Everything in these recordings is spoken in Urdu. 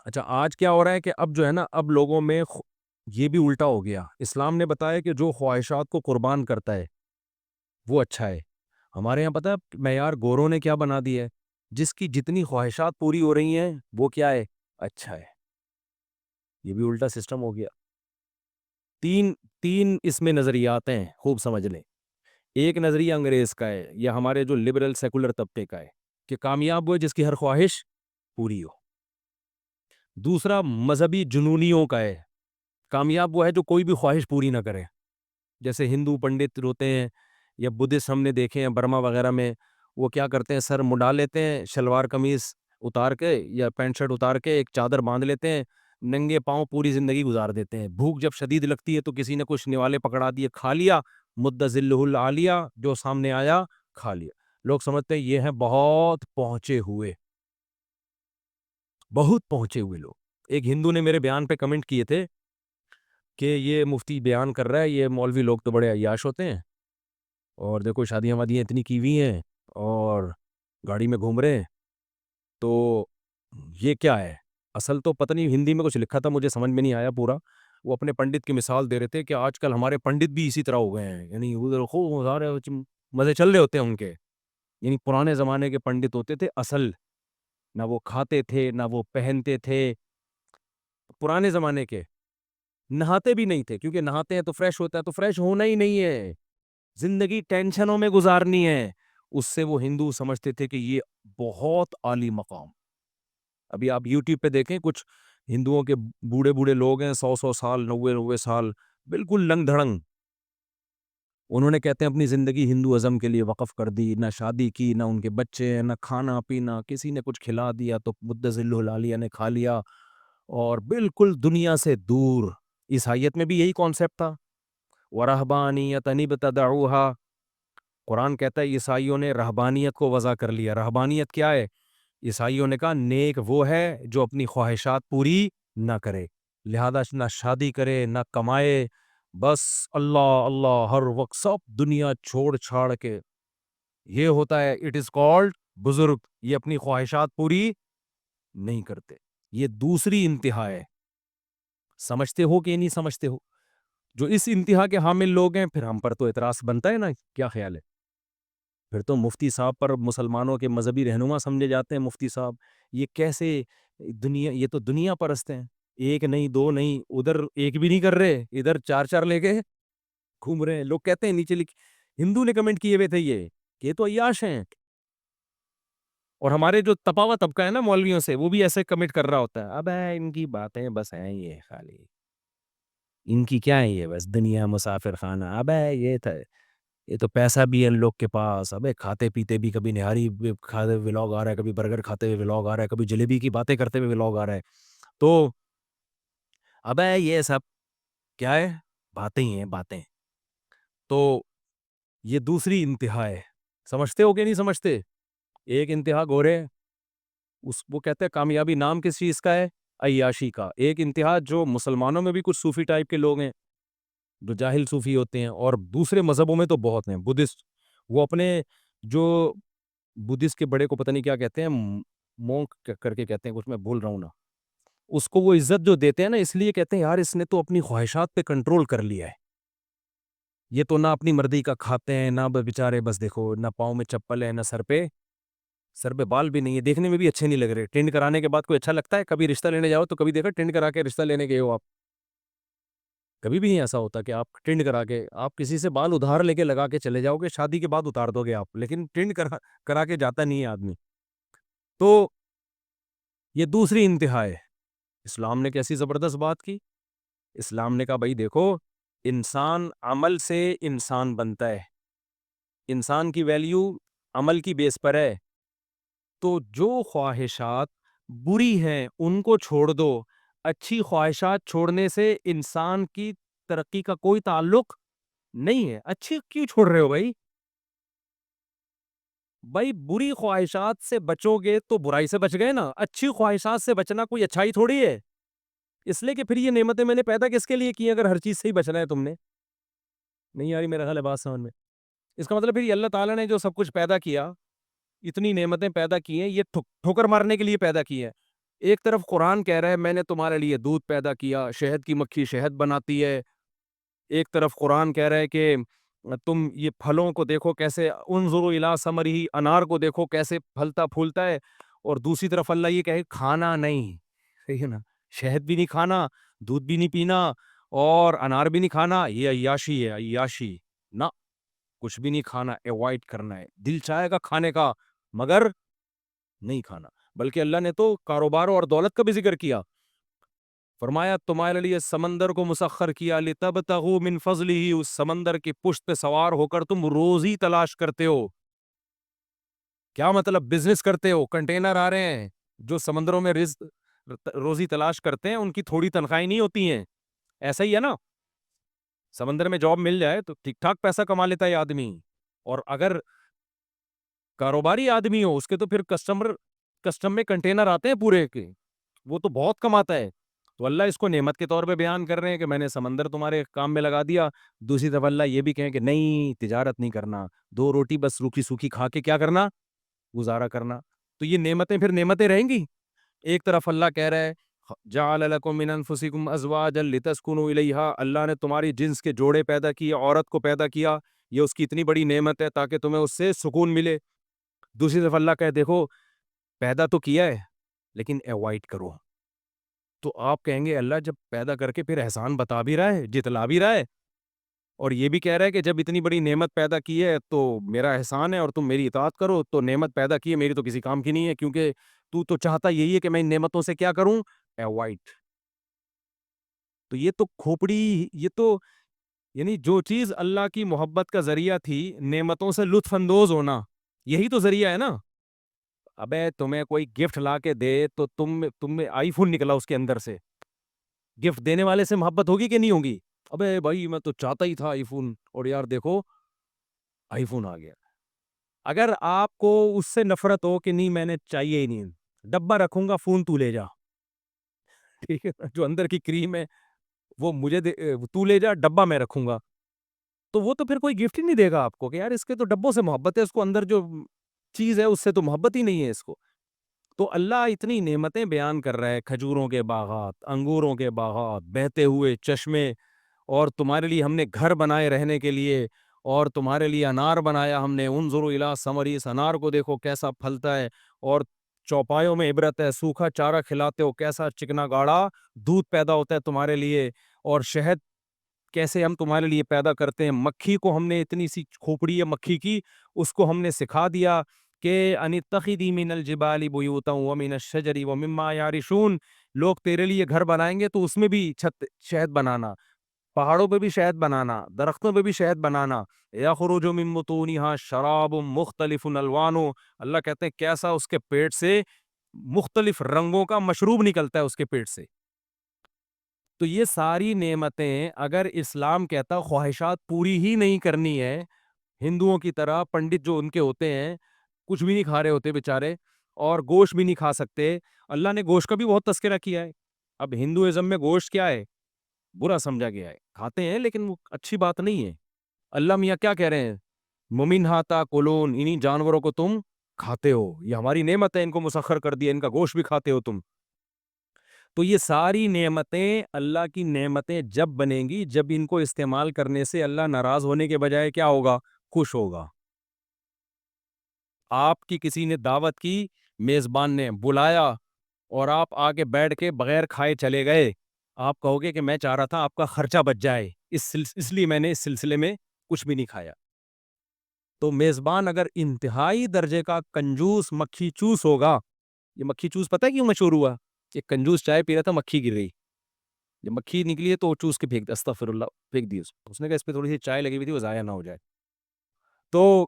اچھا آج کیا ہو رہا ہے کہ اب جو ہے نا اب لوگوں میں یہ بھی الٹا ہو گیا. اسلام نے بتایا کہ جو خواہشات کو قربان کرتا ہے وہ اچھا ہے. ہمارے یہاں پتہ ہے معیار گوروں نے کیا بنا دی ہے؟ جس کی جتنی خواہشات پوری ہو رہی ہیں وہ کیا ہے؟ اچھا ہے. یہ بھی الٹا سسٹم ہو گیا. تین تین اس میں نظریات ہیں، خوب سمجھ لیں. ایک نظریہ انگریز کا ہے یا ہمارے جو لبرل سیکولر طبقے کا ہے کہ کامیاب ہوئے جس کی ہر خواہش پوری ہو. دوسرا مذہبی جنونیوں کا ہے، کامیاب وہ ہے جو کوئی بھی خواہش پوری نہ کرے. جیسے ہندو پنڈت ہوتے ہیں یا بدھسٹ ہم نے دیکھے ہیں برما وغیرہ میں، وہ کیا کرتے ہیں سر مڈا لیتے ہیں، شلوار قمیص اتار کے یا پینٹ شرٹ اتار کے ایک چادر باندھ لیتے ہیں، ننگے پاؤں پوری زندگی گزار دیتے ہیں. بھوک جب شدید لگتی ہے تو کسی نے کچھ نوالے پکڑا دیے، کھا لیا، مد ذلہ العالیہ جو سامنے آیا کھا لیا. لوگ سمجھتے ہیں یہ ہیں بہت پہنچے ہوئے لوگ. ایک ہندو نے میرے بیان پہ کمنٹ کیے تھے کہ یہ مفتی بیان کر رہا ہے یہ مولوی لوگ تو بڑے عیاش ہوتے ہیں اور دیکھو شادیاں وادیاں اتنی کی ہوئی ہیں اور گاڑی میں گھوم رہے ہیں، تو یہ کیا ہے؟ اصل تو پتہ نہیں ہندی میں کچھ لکھا تھا، مجھے سمجھ میں نہیں آیا پورا. وہ اپنے پنڈت کی مثال دے رہے تھے کہ آج کل ہمارے پنڈت بھی اسی طرح ہو گئے ہیں، یعنی ادھر خوب مزے چل رہے ہوتے ہیں ان کے. یعنی پرانے زمانے کے پنڈت ہوتے تھے اصل، نہ وہ کھاتے تھے نہ وہ پہنتے تھے. پرانے زمانے کے نہاتے بھی نہیں تھے، کیونکہ نہاتے ہیں تو فریش ہوتا ہے، تو فریش ہونا ہی نہیں ہے، زندگی ٹینشنوں میں گزارنی ہے. اس سے وہ ہندو سمجھتے تھے کہ یہ بہت عالی مقام. ابھی آپ یوٹیوب پہ دیکھیں کچھ ہندوؤں کے بوڑھے بوڑھے لوگ ہیں، 100 سال 90 سال بالکل لنگ دھڑنگ. انہوں نے کہتے ہیں اپنی زندگی ہندو ازم کے لیے وقف کر دی، نہ شادی کی، نہ ان کے بچے، نہ کھانا پینا، کسی نے کچھ کھلا دیا تو مد ذلہ العالیہ نے کھا لیا، اور بالکل دنیا سے دور. عیسائیت میں بھی یہی کانسیپٹ تھا. وَرَهْبَانِيَّةً ابْتَدَعُوهَا، قرآن کہتا ہے عیسائیوں نے رہبانیت کو وضع کر لیا. رہبانیت کیا ہے؟ عیسائیوں نے کہا نیک وہ ہے جو اپنی خواہشات پوری نہ کرے، لہذا نہ شادی کرے نہ کمائے، بس اللہ اللہ ہر وقت سب دنیا چھوڑ چھاڑ کے. یہ ہوتا ہے اٹ از کالڈ بزرگ. یہ اپنی خواہشات پوری نہیں کرتے. یہ دوسری انتہا ہے. سمجھتے ہو کہ نہیں سمجھتے ہو؟ جو اس انتہا کے حامل لوگ ہیں پھر ہم پر تو اعتراض بنتا ہے نا. کیا خیال ہے؟ پھر تو مفتی صاحب پر مسلمانوں کے مذہبی رہنما سمجھے جاتے ہیں. مفتی صاحب یہ کیسے دنیا، یہ تو دنیا پرست ہیں، ایک نہیں دو نہیں، ادھر ایک بھی نہیں کر رہے، ادھر چار چار لے کے گھوم رہے ہیں. لوگ کہتے ہیں نیچے ہندو نے کمنٹ کیے ہوئے تھے یہ تو عیاش ہیں. اور ہمارے جو تپا ہوا طبقہ ہے نا مولویوں سے، وہ بھی ایسے کمنٹ کر رہا ہوتا ہے اب ان کی باتیں بس ہیں یہ خالی، ان کی کیا ہے یہ بس دنیا مسافر خانہ. اب یہ تھا، یہ تو پیسہ بھی ہے ان لوگ کے پاس. ابے کھاتے پیتے بھی، کبھی نہاری کھاتے ہوئے ولاگ آ رہا ہے، کبھی برگر کھاتے ہوئے ولاگ آ رہا ہے، کبھی جلیبی کی باتیں کرتے ہوئے ولاگ آ رہا ہے. تو اب یہ سب کیا ہے؟ باتیں ہی ہیں باتیں. تو یہ دوسری انتہا ہے. سمجھتے ہو کہ نہیں سمجھتے؟ ایک انتہا گورے، وہ کہتے ہیں کامیابی نام کس چیز کا ہے؟ عیاشی کا. ایک انتہا جو مسلمانوں میں بھی کچھ صوفی ٹائپ کے لوگ ہیں جو جاہل صوفی ہوتے ہیں، اور دوسرے مذہبوں میں تو بہت ہیں. بدھسٹ، وہ اپنے جو بدھسٹ کے بڑے کو پتہ نہیں کیا کہتے ہیں، مونک کر کے کہتے ہیں کچھ، میں بھول رہا ہوں نا، اس کو وہ عزت جو دیتے ہیں نا اس لیے کہتے ہیں یار اس نے تو اپنی خواہشات پہ کنٹرول کر لیا ہے. یہ تو نہ اپنی مرضی کا کھاتے ہیں نہ بیچارے، بس دیکھو نہ پاؤں میں چپل ہے نہ سر پہ بال بھی نہیں ہے، دیکھنے میں بھی اچھے نہیں لگ رہے. ٹینڈ کرانے کے بعد کوئی اچھا لگتا ہے؟ کبھی رشتہ لینے جاؤ تو کبھی دیکھا ٹینڈ کرا کے رشتہ لینے گئے ہو آپ؟ کبھی بھی نہیں ایسا ہوتا کہ آپ ٹینڈ کرا کے، آپ کسی سے بال ادھار لے کے لگا کے چلے جاؤ گے، شادی کے بعد اتار دو گے آپ، لیکن ٹینڈ کرا کے جاتا نہیں ہے آدمی. تو یہ دوسری انتہا ہے. اسلام نے کیسی زبردست بات کی. اسلام نے کہا بھائی دیکھو، انسان عمل سے انسان بنتا ہے، انسان کی ویلیو عمل کی بیس پر ہے. تو جو خواہشات بری ہیں ان کو چھوڑ دو. اچھی خواہشات چھوڑنے سے انسان کی ترقی کا کوئی تعلق نہیں ہے. اچھی کیوں چھوڑ رہے ہو بھائی؟ بھائی بری خواہشات سے بچو گے تو برائی سے بچ گئے نا. اچھی خواہشات سے بچنا کوئی اچھائی تھوڑی ہے. اس لیے کہ پھر یہ نعمتیں میں نے پیدا کس کے لیے کی اگر ہر چیز سے ہی بچنا ہے تم نے؟ نہیں یاری میرا خیال ہے بات سمجھ میں. اس کا مطلب پھر یہ اللہ تعالیٰ نے جو سب کچھ پیدا کیا، اتنی نعمتیں پیدا کی ہیں، یہ ٹھوکر مارنے کے لیے پیدا کی ہیں. ایک طرف قرآن کہہ رہا ہے میں نے تمہارے لیے دودھ پیدا کیا، شہد کی مکھی شہد بناتی ہے، ایک طرف قرآن کہہ رہا ہے کہ تم یہ پھلوں کو دیکھو کیسے، انظروا الی ثمرہ، انار کو دیکھو کیسے پھلتا پھولتا ہے، اور دوسری طرف اللہ یہ کہے کھانا نہیں، صحیح ہے نا، شہد بھی نہیں کھانا، دودھ بھی نہیں پینا، اور انار بھی نہیں کھانا، یہ عیاشی ہے، عیاشی نہ، کچھ بھی نہیں کھانا، ایوائڈ کرنا ہے، دل چاہے گا کھانے کا مگر نہیں کھانا۔ بلکہ اللہ نے تو کاروبار اور دولت کا بھی ذکر کیا، فرمایا تمہارے لیے سمندر کو مسخر کیا لتبتغوا من فضلہ، اس سمندر کی پشت پہ سوار ہو کر تم روزی تلاش کرتے ہو۔ کیا مطلب؟ بزنس کرتے ہو، کنٹینر آ رہے ہیں، جو سمندروں میں رزق روزی تلاش کرتے ہیں ان کی تھوڑی تنخواہیں نہیں ہوتی ہیں، ایسا ہی ہے نا، سمندر میں جاب مل جائے تو ٹھیک ٹھاک پیسہ کما لیتا ہے آدمی، اور اگر کاروباری آدمی ہو اس کے تو پھر کسٹم میں کنٹینر آتے ہیں پورے کے، وہ تو بہت کماتا ہے۔ تو اللہ اس کو نعمت کے طور پہ بیان کر رہے ہیں کہ میں نے سمندر تمہارے کام میں لگا دیا، دوسری طرف اللہ یہ بھی کہیں کہ نہیں تجارت نہیں کرنا، دو روٹی بس روکھی سوکھی کھا کے کیا کرنا، گزارا کرنا۔ تو یہ نعمتیں پھر نعمتیں رہیں گی۔ ایک طرف اللہ کہہ رہا ہے جعل لکم من انفسکم ازواجا لتسکنوا الیہا، اللہ نے تمہاری جنس کے جوڑے پیدا کیے، عورت کو پیدا کیا، یہ اس کی اتنی بڑی نعمت ہے تاکہ تمہیں اس سے سکون ملے۔ دوسری طرف اللہ کہے دیکھو پیدا تو کیا ہے لیکن ایوائڈ کرو۔ تو آپ کہیں گے اللہ جب پیدا کر کے پھر احسان بتا بھی رہا ہے، جتلا بھی رہا ہے، اور یہ بھی کہہ رہا ہے کہ جب اتنی بڑی نعمت پیدا کی ہے تو میرا احسان ہے اور تم میری اطاعت کرو، تو نعمت پیدا کی ہے میری تو کسی کام کی نہیں ہے، کیونکہ تو چاہتا یہی ہے کہ میں ان نعمتوں سے کیا کروں، ایوائڈ۔ تو یہ تو کھوپڑی، یہ تو یعنی جو چیز اللہ کی محبت کا ذریعہ تھی، نعمتوں سے لطف اندوز ہونا، یہی تو ذریعہ ہے نا۔ ابے تمہیں کوئی گفٹ لا کے دے تو تم میں آئی فون نکلا اس کے اندر سے، گفٹ دینے والے سے محبت ہوگی کہ نہیں ہوگی؟ ابے بھائی میں تو چاہتا ہی تھا آئی فون، اور یار دیکھو آئی فون آ گیا۔ اگر آپ کو اس سے نفرت ہو کہ نہیں میں نے چاہیے ہی نہیں، ڈبہ رکھوں گا فون تو لے جا، ٹھیک ہے، جو اندر کی کریم ہے وہ مجھے تو لے جا، ڈبہ میں رکھوں گا، تو وہ تو پھر کوئی گفٹ ہی نہیں دے گا آپ کو کہ یار اس کے تو ڈبوں سے محبت ہے، اس کو اندر جو چیز ہے اس سے تو محبت ہی نہیں ہے اس کو۔ تو اللہ اتنی نعمتیں بیان کر رہا ہے، کھجوروں کے باغات، انگوروں کے باغات، بہتے ہوئے چشمے، اور تمہارے لیے ہم نے گھر بنائے رہنے کے لیے، اور تمہارے لیے انار بنایا ہم نے، انظروا الی ثمرہ، اس انار کو دیکھو کیسا پھلتا ہے، اور چوپایوں میں عبرت ہے، سوکھا چارہ کھلاتے ہو کیسا چکنا گاڑا دودھ پیدا ہوتا ہے تمہارے لیے، اور شہد کیسے ہم تمہارے لیے پیدا کرتے ہیں، مکھی کو ہم نے اتنی سی کھوپڑی ہے مکھی کی، اس کو ہم نے سکھا دیا کہ ان اتخذی من الجبال بیوتا ومن الشجر ومما یعرشون، لوگ تیرے لیے گھر بنائیں گے تو اس میں بھی چھت شہد بنانا، پہاڑوں پہ بھی شہد بنانا، درختوں پہ بھی شہد بنانا، یخرج من بطونها شراب مختلف الوانہ، اللہ کہتے ہیں کیسا اس کے پیٹ سے مختلف رنگوں کا مشروب نکلتا ہے اس کے پیٹ سے۔ تو یہ ساری نعمتیں اگر اسلام کہتا خواہشات پوری ہی نہیں کرنی ہے، ہندوؤں کی طرح پنڈت جو ان کے ہوتے ہیں کچھ بھی نہیں کھا رہے ہوتے بیچارے، اور گوشت بھی نہیں کھا سکتے، اللہ نے گوشت کا بھی بہت تذکرہ کیا ہے۔ اب ہندوازم میں گوشت کیا ہے؟ برا سمجھا گیا ہے، کھاتے ہیں لیکن وہ اچھی بات نہیں ہے۔ اللہ میاں کیا کہہ رہے ہیں؟ ممنھا تاکلون، انہی جانوروں کو تم کھاتے ہو، یہ ہماری نعمت ہے، ان کو مسخر کر دیا، ان کا گوشت بھی کھاتے ہو تم۔ تو یہ ساری نعمتیں اللہ کی نعمتیں جب بنیں گی جب ان کو استعمال کرنے سے اللہ ناراض ہونے کے بجائے کیا ہوگا؟ خوش ہوگا۔ آپ کی کسی نے دعوت کی، میزبان نے بلایا، اور آپ آگے بیٹھ کے بغیر کھائے چلے گئے، آپ کہو گے کہ میں چاہ رہا تھا آپ کا خرچہ بچ جائے، اس لیے میں نے اس سلسلے میں کچھ بھی نہیں کھایا۔ تو میزبان اگر انتہائی درجے کا کنجوس مکھی چوس ہوگا، یہ مکھی چوس پتہ ہے کیوں مشہور ہوا؟ کہ کنجوس چائے پی رہا تھا، مکھی گر گئی، جب مکھی نکلی ہے تو وہ چوس کے پھینک دیا، استغفر اللہ، پھینک دی اس نے کہا اس پہ تھوڑی سی چائے لگی ہوئی تھی وہ ضائع نہ ہو جائے۔ تو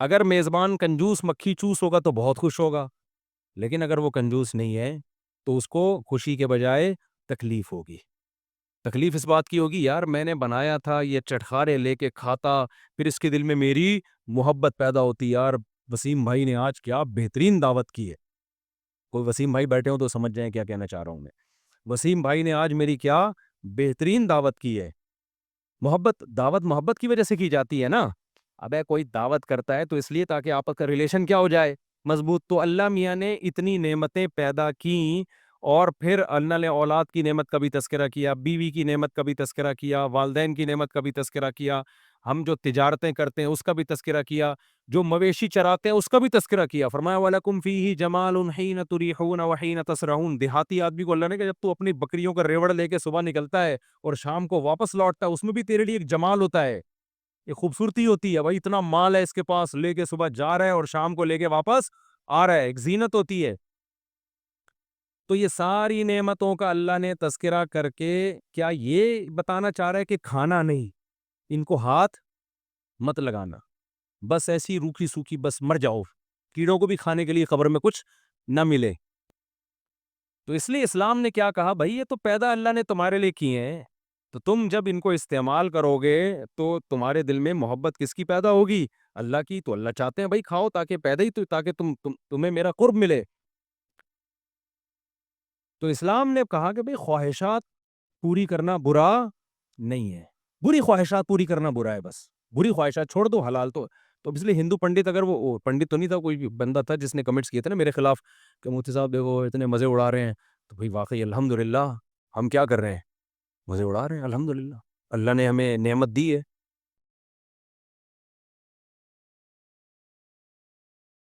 اگر میزبان کنجوس مکھی چوس ہوگا تو بہت خوش ہوگا، لیکن اگر وہ کنجوس نہیں ہے تو اس کو خوشی کے بجائے تکلیف ہوگی۔ تکلیف اس بات کی ہوگی یار میں نے بنایا تھا، یہ چٹخارے لے کے کھاتا، پھر اس کے دل میں میری محبت پیدا ہوتی، یار وسیم بھائی نے آج کیا بہترین دعوت کی ہے۔ کوئی وسیم بھائی بیٹھے ہوں تو سمجھ جائیں کیا کہنا چاہ رہا ہوں میں۔ وسیم بھائی نے آج میری کیا بہترین دعوت کی ہے۔ دعوت محبت کی وجہ سے کی جاتی ہے نا۔ ابے کوئی دعوت کرتا ہے تو اس لیے تاکہ آپس کا ریلیشن کیا ہو جائے، مضبوط. تو اللہ میاں نے اتنی نعمتیں پیدا کی اور پھر اللہ نے اولاد کی نعمت کا بھی تذکرہ کیا, بیوی کی نعمت کا بھی تذکرہ کیا, والدین کی نعمت کا بھی تذکرہ کیا, ہم جو تجارتیں کرتے ہیں اس کا بھی تذکرہ کیا, جو مویشی چراتے ہیں اس کا بھی تذکرہ کیا. فرمایا وَلَكُمْ فِيهِ جَمَالٌ حِينَ تُرِيحُونَ وَحِينَ تَسْرَحُونَ. دیہاتی آدمی کو اللہ نے کہا جب تو اپنی بکریوں کا ریوڑ لے کے صبح نکلتا ہے اور شام کو واپس لوٹتا ہے, اس میں بھی تیرے لیے ایک جمال ہوتا ہے, ایک خوبصورتی ہوتی ہے. بھائی اتنا مال ہے اس کے پاس, لے کے صبح جا رہا ہے اور شام کو لے کے واپس آ رہا ہے, ایک زینت ہوتی ہے. تو یہ ساری نعمتوں کا اللہ نے تذکرہ کر کے کیا یہ بتانا چاہ رہا ہے کہ کھانا نہیں, ان کو ہاتھ مت لگانا, بس ایسی روکھی سوکھی بس مر جاؤ, کیڑوں کو بھی کھانے کے لیے قبر میں کچھ نہ ملے. تو اس لیے اسلام نے کیا کہا, بھائی یہ تو پیدا اللہ نے تمہارے لیے کیے ہیں, تو تم جب ان کو استعمال کرو گے تو تمہارے دل میں محبت کس کی پیدا ہوگی؟ اللہ کی. تو اللہ چاہتے ہیں بھائی کھاؤ تاکہ پیدا ہی تو تاکہ تمہیں میرا قرب ملے. تو اسلام نے کہا کہ بھئی خواہشات پوری کرنا برا نہیں ہے, بری خواہشات پوری کرنا برا ہے, بس بری خواہشات چھوڑ دو, حلال تو اس لیے ہندو پنڈت, اگر وہ پنڈت تو نہیں تھا, کوئی بندہ تھا جس نے کمنٹس کیے تھے نا میرے خلاف کہ مفتی صاحب دیکھو اتنے مزے اڑا رہے ہیں, تو بھئی واقعی الحمدللہ ہم کیا کر رہے ہیں, مزے اڑا رہے ہیں الحمدللہ, اللہ نے ہمیں نعمت دی ہے,